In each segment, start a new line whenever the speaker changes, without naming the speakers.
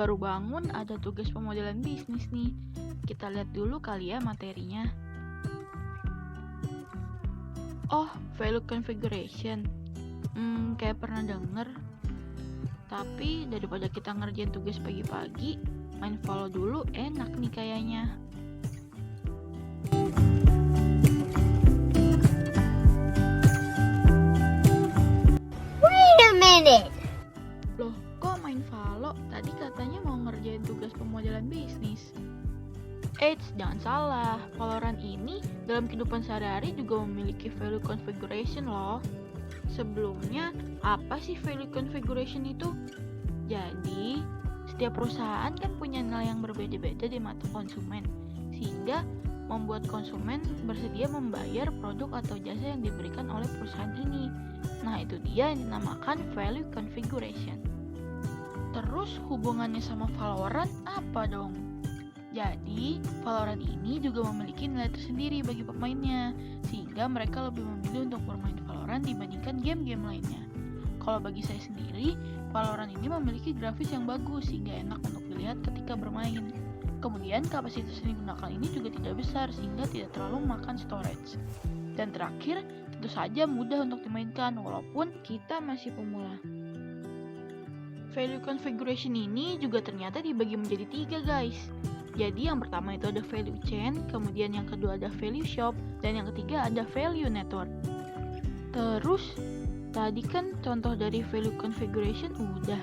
baru bangun ada tugas pemodelan bisnis nih. Kita lihat dulu kali ya materinya. Oh, value configuration. Kayak pernah denger. Tapi daripada kita ngerjain tugas pagi-pagi, main follow dulu enak nih kayaknya.
Wait a minute.
Loh, kok main follow? Tadi katanya mau ngerjain tugas pemodelan bisnis. Eits, jangan salah. Valorant ini dalam kehidupan sehari-hari juga memiliki value configuration loh. Sebelumnya, apa sih value configuration itu? Jadi, setiap perusahaan kan punya nilai yang berbeda-beda di mata konsumen, sehingga membuat konsumen bersedia membayar produk atau jasa yang diberikan oleh perusahaan ini. Nah, itu dia yang dinamakan value configuration. Terus hubungannya sama Valorant apa dong? Jadi, Valorant ini juga memiliki nilai tersendiri bagi pemainnya, sehingga mereka lebih memilih untuk bermain Valorant dibandingkan game-game lainnya. Kalau bagi saya sendiri, Valorant ini memiliki grafis yang bagus sehingga enak untuk dilihat ketika bermain. Kemudian, kapasitas yang digunakan ini juga tidak besar sehingga tidak terlalu makan storage. Dan terakhir, tentu saja mudah untuk dimainkan walaupun kita masih pemula. Value configuration ini juga ternyata dibagi menjadi 3 guys. Jadi yang pertama itu ada value chain, kemudian yang kedua ada value shop, dan yang ketiga ada value network. Terus, tadi kan contoh dari value configuration udah.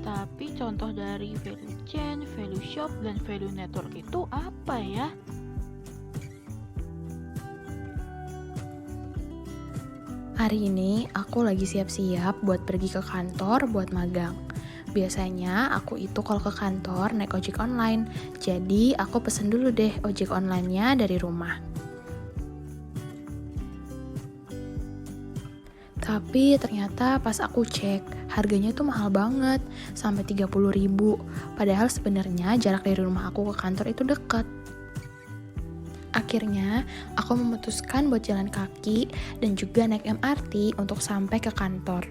Tapi contoh dari value chain, value shop, dan value network itu apa ya?
Hari ini aku lagi siap-siap buat pergi ke kantor buat magang. Biasanya aku itu kalau ke kantor naik ojek online, jadi aku pesen dulu deh ojek online-nya dari rumah. Tapi ternyata pas aku cek, harganya tuh mahal banget, sampai 30.000. Padahal sebenarnya jarak dari rumah aku ke kantor itu dekat. Akhirnya, aku memutuskan buat jalan kaki dan juga naik MRT untuk sampai ke kantor.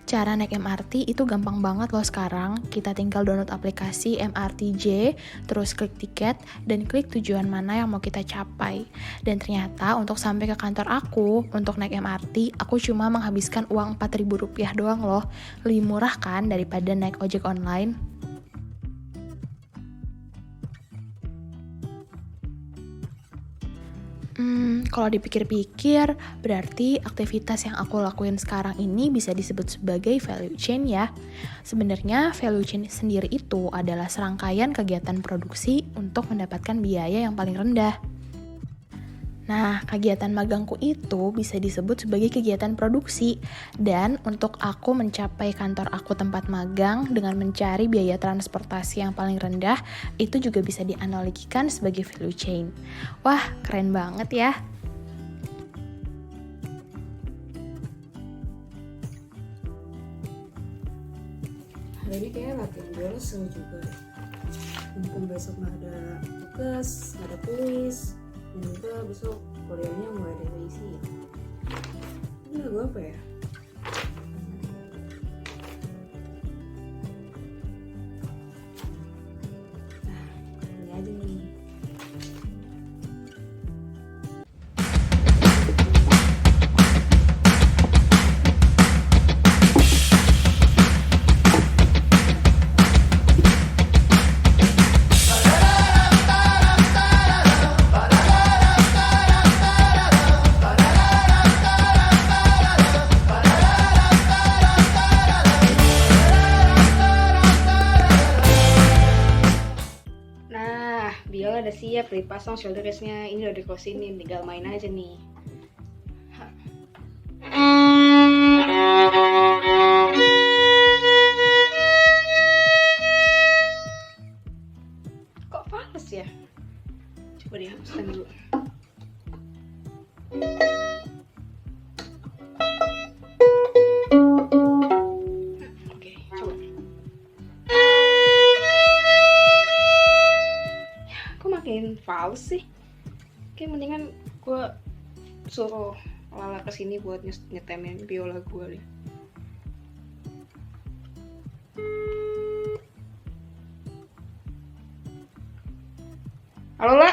Cara naik MRT itu gampang banget loh sekarang. Kita tinggal download aplikasi MRTJ, terus klik tiket, dan klik tujuan mana yang mau kita capai. Dan ternyata untuk sampai ke kantor aku, untuk naik MRT, aku cuma menghabiskan uang Rp4.000 doang loh. Lebih murah kan daripada naik ojek online? Kalau dipikir-pikir, berarti aktivitas yang aku lakuin sekarang ini bisa disebut sebagai value chain ya. Sebenarnya value chain sendiri itu adalah serangkaian kegiatan produksi untuk mendapatkan biaya yang paling rendah. Nah, kegiatan magangku itu bisa disebut sebagai kegiatan produksi. Dan untuk aku mencapai kantor aku tempat magang dengan mencari biaya transportasi yang paling rendah, itu juga bisa dianalogikan sebagai value chain. Wah, keren banget ya.
Hari ini kayaknya latihan bola seru juga. Mumpung besok nggak ada tugas, nggak ada kuis, dan juga besok kuliahnya mulai ada isi ya. Ini lagu apa ya? Nah, ini aja nih. Biola udah siap, dipasang shoulder rest-nya. Ini udah dikosinin, tinggal main aja nih. Kok fals ya? Coba dihapuskan dulu. Oke, coba. Kok makin fals sih? Oke, mendingan gue suruh Lala kesini buat nyetemin biola gue nih. Halo La,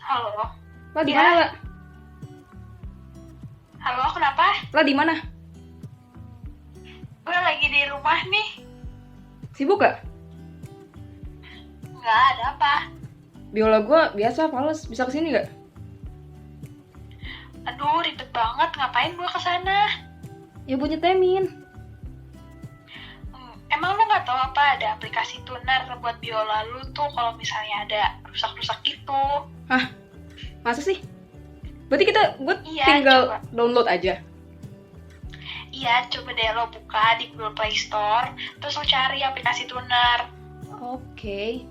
Halo.
La di
Ya.
mana La?
Halo, kenapa?
La di mana?
Gue lagi di rumah nih.
Sibuk gak?
Nggak ada apa.
Biola gue biasa males, bisa kesini gak?
Aduh, ribet banget. Ngapain gue kesana?
Ya buat nyetemin.
Emang lu nggak tahu apa ada aplikasi tuner buat biola lu tuh kalau misalnya ada rusak-rusak gitu?
Masa sih? Berarti gue
Iya,
tinggal
coba.
download aja.
Iya, coba deh lo buka di Google Play Store, terus lo cari aplikasi tuner.
Oke.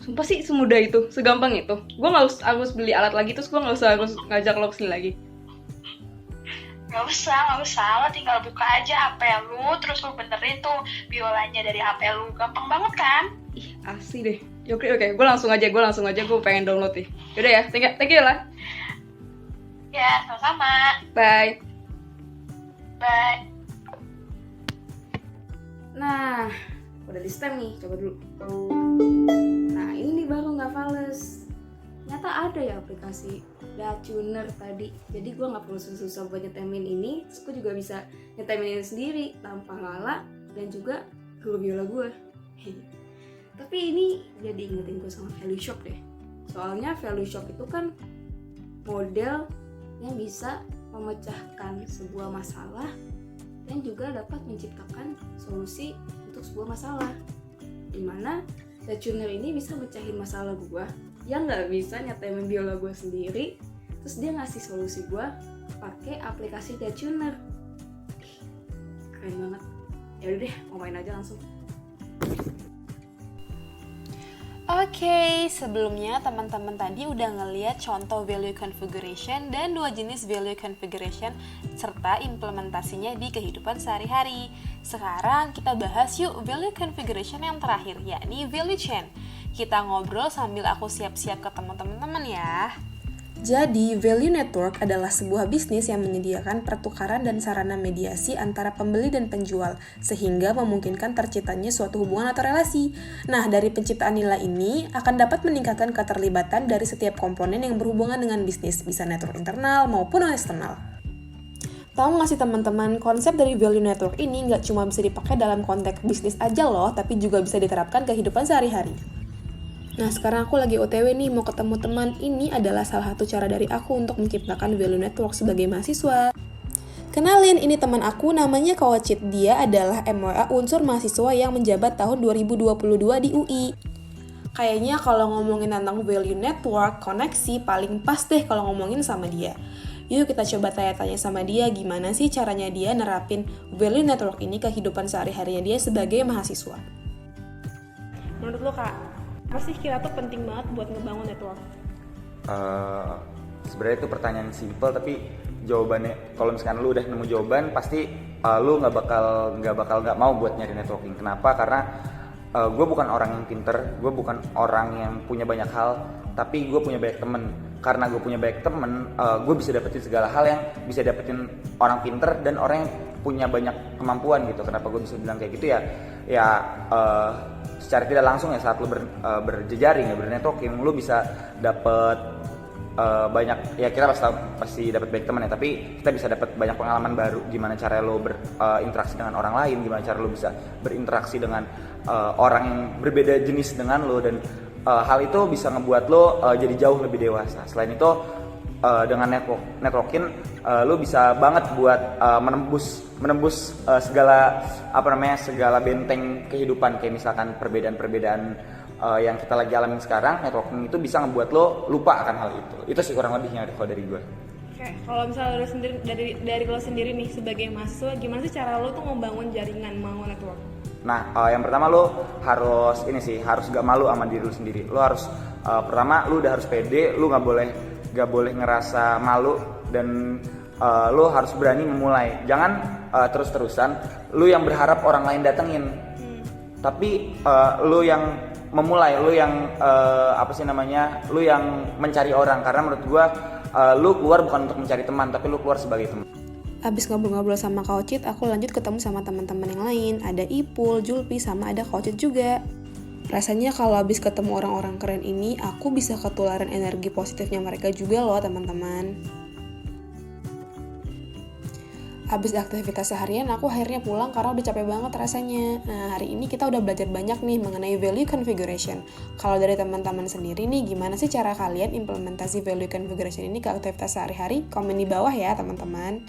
Sumpah sih semudah itu, segampang itu. Gue nggak harus beli alat lagi, terus gue nggak usah harus ngajak lo kesini lagi.
Nggak usah, lo tinggal buka aja HP lu, terus lo benerin tuh biolanya dari HP lu. Gampang banget kan?
Ih, asli deh. Ya, oke, gue langsung aja, gue pengen download nih. Yaudah ya, thank you lah.
Ya, sama-sama.
Bye.
Bye.
Nah, udah di stem nih, coba dulu. Nah, ini baru nggak fales. Ternyata ada ya aplikasi Tuner tadi. Jadi gue nggak perlu susah-susah buat nyetemin ini. Terus gue juga bisa nyetemin ini sendiri tanpa Lala dan juga guru biola gue. Tapi ini jadi ingetin gue sama value shop deh. Soalnya value shop itu kan model yang bisa memecahkan sebuah masalah dan juga dapat menciptakan solusi untuk sebuah masalah, dimana Tuner ini bisa mecahin masalah gue yang nggak bisa nyetemin biola gue sendiri, terus dia ngasih solusi gue pakai aplikasi Tuner. Keren banget. Ya udah deh, mau main aja langsung.
Oke, sebelumnya teman-teman tadi udah ngeliat contoh value configuration dan dua jenis value configuration serta implementasinya di kehidupan sehari-hari. Sekarang kita bahas yuk value configuration yang terakhir, yakni value chain. Kita ngobrol sambil aku siap-siap ketemu teman-teman ya. Jadi, value network adalah sebuah bisnis yang menyediakan pertukaran dan sarana mediasi antara pembeli dan penjual, sehingga memungkinkan terciptanya suatu hubungan atau relasi. Nah, dari penciptaan nilai ini akan dapat meningkatkan keterlibatan dari setiap komponen yang berhubungan dengan bisnis, bisa network internal maupun eksternal. Tahu nggak sih teman-teman, konsep dari value network ini nggak cuma bisa dipakai dalam konteks bisnis aja loh, tapi juga bisa diterapkan kehidupan sehari-hari. Nah, sekarang aku lagi OTW nih, mau ketemu teman. Ini adalah salah satu cara dari aku untuk menciptakan value network sebagai mahasiswa. Kenalin, ini teman aku, namanya Kawacit. Dia adalah MWA unsur mahasiswa yang menjabat tahun 2022 di UI. Kayaknya kalau ngomongin tentang value network, koneksi, paling pas deh kalau ngomongin sama dia. Yuk kita coba tanya-tanya sama dia gimana sih caranya dia nerapin value network ini ke kehidupan sehari-harinya dia sebagai mahasiswa. Menurut lo Kak, apa sih kira tuh penting banget buat ngebangun network?
Sebenarnya itu pertanyaan simple, tapi jawabannya kalau misalkan lu udah nemu jawaban pasti lu nggak mau buat nyari networking. Kenapa? Karena gue bukan orang yang pinter, gue bukan orang yang punya banyak hal, tapi gue punya banyak temen. Karena gue punya banyak temen, gue bisa dapetin segala hal yang bisa dapetin orang pinter dan orang yang punya banyak kemampuan gitu. Kenapa gue bisa bilang kayak gitu ya? Secara tidak langsung ya saat lu berjejaring ya, bernetworking, lu bisa dapet banyak, ya kita pasti dapat banyak teman ya, tapi kita bisa dapat banyak pengalaman baru, gimana cara lo berinteraksi dengan orang lain, gimana cara lo bisa berinteraksi dengan orang yang berbeda jenis dengan lo, dan hal itu bisa ngebuat lo jadi jauh lebih dewasa. Selain itu dengan networking lo bisa banget buat menembus segala segala benteng kehidupan, kayak misalkan perbedaan yang kita lagi alamin sekarang. Networking itu bisa ngebuat lo lupa akan hal itu. Itu sih kurang lebihnya kalau dari gue.
Oke, kalau misalnya lo sendiri dari lo sendiri nih sebagai mahasiswa, gimana sih cara lo tuh membangun jaringan, membangun network?
Nah, yang pertama lo harus gak malu sama diri lo sendiri. Lo harus pertama lo udah harus pede, lo gak boleh ngerasa malu, dan lo harus berani memulai. Jangan terus-terusan lo yang berharap orang lain datengin, tapi lo yang memulai, lu yang lu yang mencari orang. Karena menurut gua lu keluar bukan untuk mencari teman, tapi lu keluar sebagai teman.
Abis ngobrol-ngobrol sama Kak Ocit, aku lanjut ketemu sama teman-teman yang lain. Ada Ipul, Julpi, sama ada Kak Ocit juga. Rasanya kalau abis ketemu orang-orang keren ini, aku bisa ketularan energi positifnya mereka juga loh teman-teman. Abis aktivitas seharian, aku akhirnya pulang karena udah capek banget rasanya. Nah, hari ini kita udah belajar banyak nih mengenai value configuration. Kalau dari teman-teman sendiri nih, gimana sih cara kalian implementasi value configuration ini ke aktivitas sehari-hari? Komen di bawah ya teman-teman.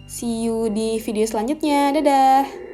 See you di video selanjutnya. Dadah!